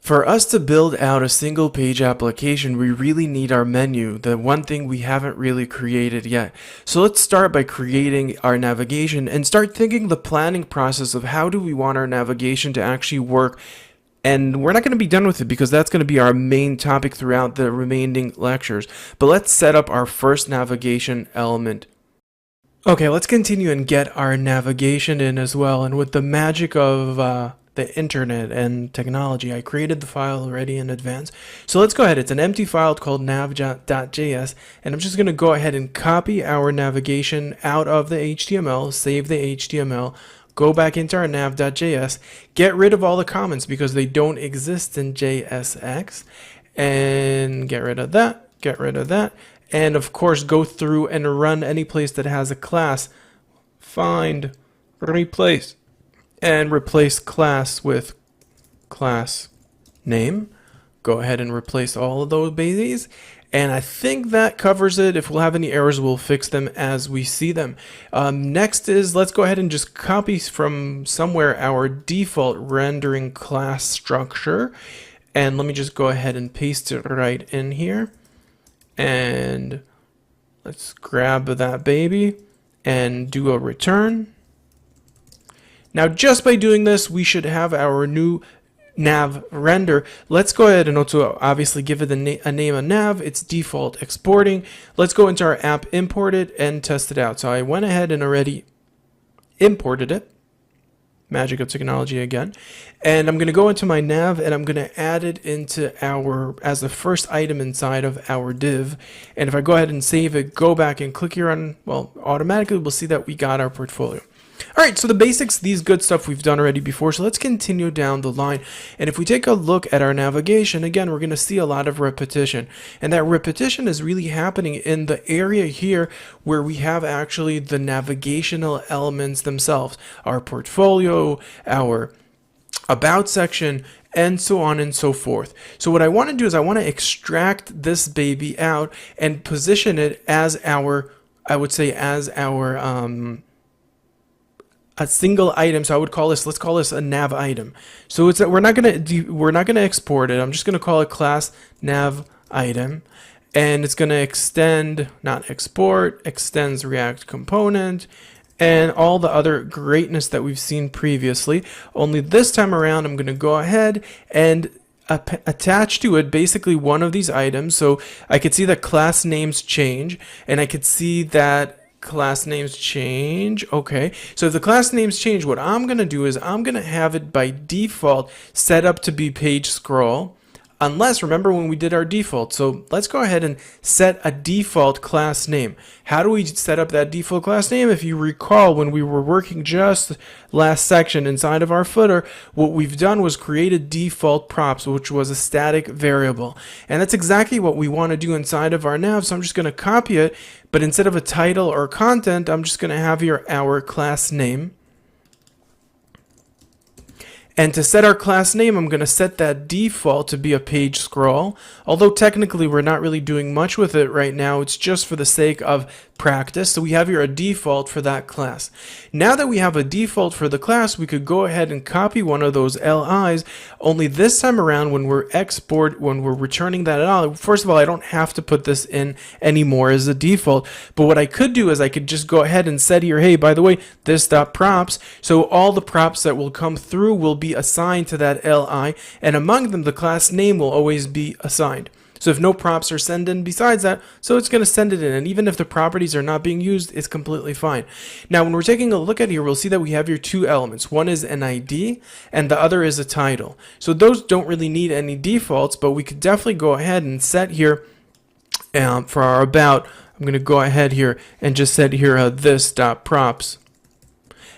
For us to build out a single page application, we really need our menu, the one thing we haven't really created yet. So let's start by creating our navigation and start thinking the planning process of how do we want our navigation to actually work. And we're not going to be done with it because that's going to be our main topic throughout the remaining lectures. But let's set up our first navigation element. Okay, let's continue and get our navigation in as well. And with the magic of the internet and technology, I created the file already in advance. So let's go ahead. It's an empty file called nav.js, and I'm just going to go ahead and copy our navigation out of the HTML, save the HTML, go back into our nav.js, get rid of all the comments because they don't exist in JSX, and get rid of that, and of course go through and run any place that has a class, find, replace, and replace class with class name. Go ahead and replace all of those babies. And I think that covers it. If we'll have any errors, we'll fix them as we see them. Next is, let's go ahead and just copy from somewhere our default rendering class structure. And let me just go ahead and paste it right in here. And let's grab that baby and do a return. Now, just by doing this, we should have our new nav render. Let's go ahead and also obviously give it a name of nav. It's default exporting. Let's go into our app, import it, and test it out. So I went ahead and already imported it. Magic of technology again. And I'm going to go into my nav and I'm going to add it into as the first item inside of our div. And if I go ahead and save it, go back and click here on, well, automatically we'll see that we got our portfolio. All right, so the basics, these good stuff we've done already before, so let's continue down the line. And if we take a look at our navigation, again, we're going to see a lot of repetition. And that repetition is really happening in the area here where we have actually the navigational elements themselves, our portfolio, our about section, and so on and so forth. So what I want to do is I want to extract this baby out and position it as our, I would say, as our, a single item. So I would call this, let's call this a nav item. So it's that we're not gonna export it. I'm just gonna call it class nav item, and it's gonna extend, not export, extends React component, and all the other greatness that we've seen previously. Only this time around, I'm gonna go ahead and attach to it basically one of these items. So I could see that class names change, and I could see that class names change. Okay, so if the class names change, what I'm going to do is I'm going to have it by default set up to be page scroll, unless, remember when we did our default. So let's go ahead and set a default class name. How do we set up that default class name? If you recall, when we were working just last section inside of our footer, what we've done was create a default props, which was a static variable. And that's exactly what we want to do inside of our nav. So I'm just going to copy it, but instead of a title or content, I'm just going to have here our class name. And to set our class name, I'm going to set that default to be a page scroll. Although technically we're not really doing much with it right now. It's just for the sake of practice. So we have here a default for that class. Now that we have a default for the class, we could go ahead and copy one of those LIs. Only this time around, when we're returning that LI, first of all, I don't have to put this in anymore as a default. But what I could do is I could just go ahead and set here, hey, by the way, this.props. So all the props that will come through will be assigned to that LI, and among them, the class name will always be assigned. So if no props are sent in besides that, so it's going to send it in. And even if the properties are not being used, it's completely fine. Now, when we're taking a look at here, we'll see that we have here two elements. One is an ID and the other is a title. So those don't really need any defaults, but we could definitely go ahead and set here for our about. I'm going to go ahead here and just set here this.props.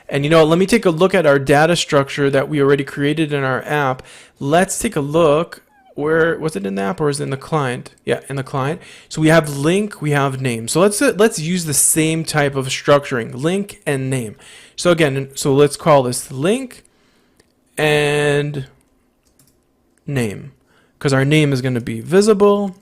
And you know, let me take a look at our data structure that we already created in our app. Let's take a look. Where was it, in the app or is it in the client? Yeah, in the client. So we have link, we have name. So let's use the same type of structuring, link and name. So again, so let's call this link and name, because our name is going to be visible.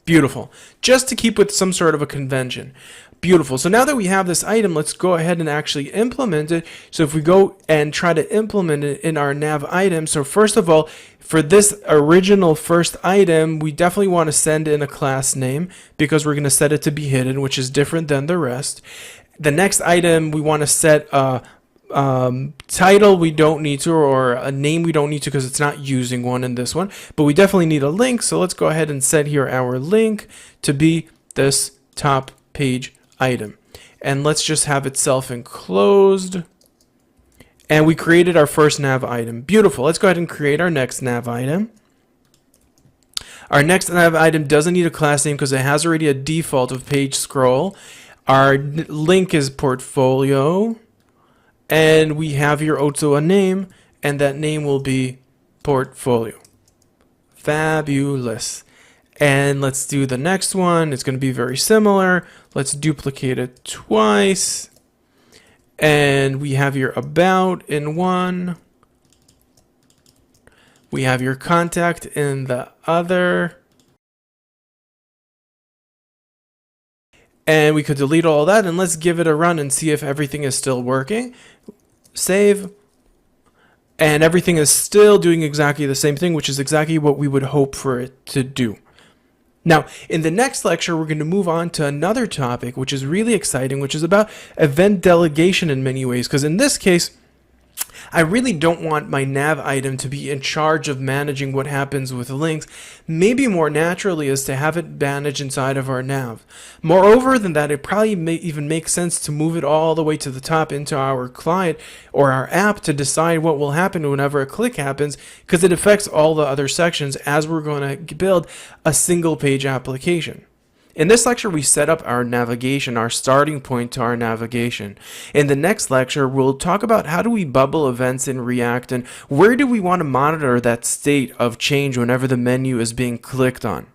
Beautiful. Just to keep with some sort of a convention. Beautiful. So now that we have this item, let's go ahead and actually implement it. So if we go and try to implement it in our nav item, so first of all, for this original first item, we definitely want to send in a class name because we're going to set it to be hidden, which is different than the rest. The next item, we want to set a title we don't need to, or a name we don't need to because it's not using one in this one, but we definitely need a link. So let's go ahead and set here our link to be this top page item, and let's just have it self-enclosed, and we created our first nav item. Beautiful. Let's go ahead and create our next nav item. Our next nav item doesn't need a class name because it has already a default of page scroll. Our link is portfolio, and we have here also a name, and that name will be portfolio. Fabulous. And let's do the next one. It's going to be very similar. Let's duplicate it twice. And we have your about in one. We have your contact in the other. And we could delete all that, and let's give it a run and see if everything is still working. Save. And everything is still doing exactly the same thing, which is exactly what we would hope for it to do. Now, in the next lecture, we're going to move on to another topic, which is really exciting, which is about event delegation in many ways. Because in this case, I really don't want my nav item to be in charge of managing what happens with links. Maybe more naturally is to have it managed inside of our nav. Moreover than that, it probably may even make sense to move it all the way to the top into our client or our app to decide what will happen whenever a click happens, because it affects all the other sections as we're going to build a single page application. In this lecture, we set up our navigation, our starting point to our navigation. In the next lecture, we'll talk about how do we bubble events in React and where do we want to monitor that state of change whenever the menu is being clicked on.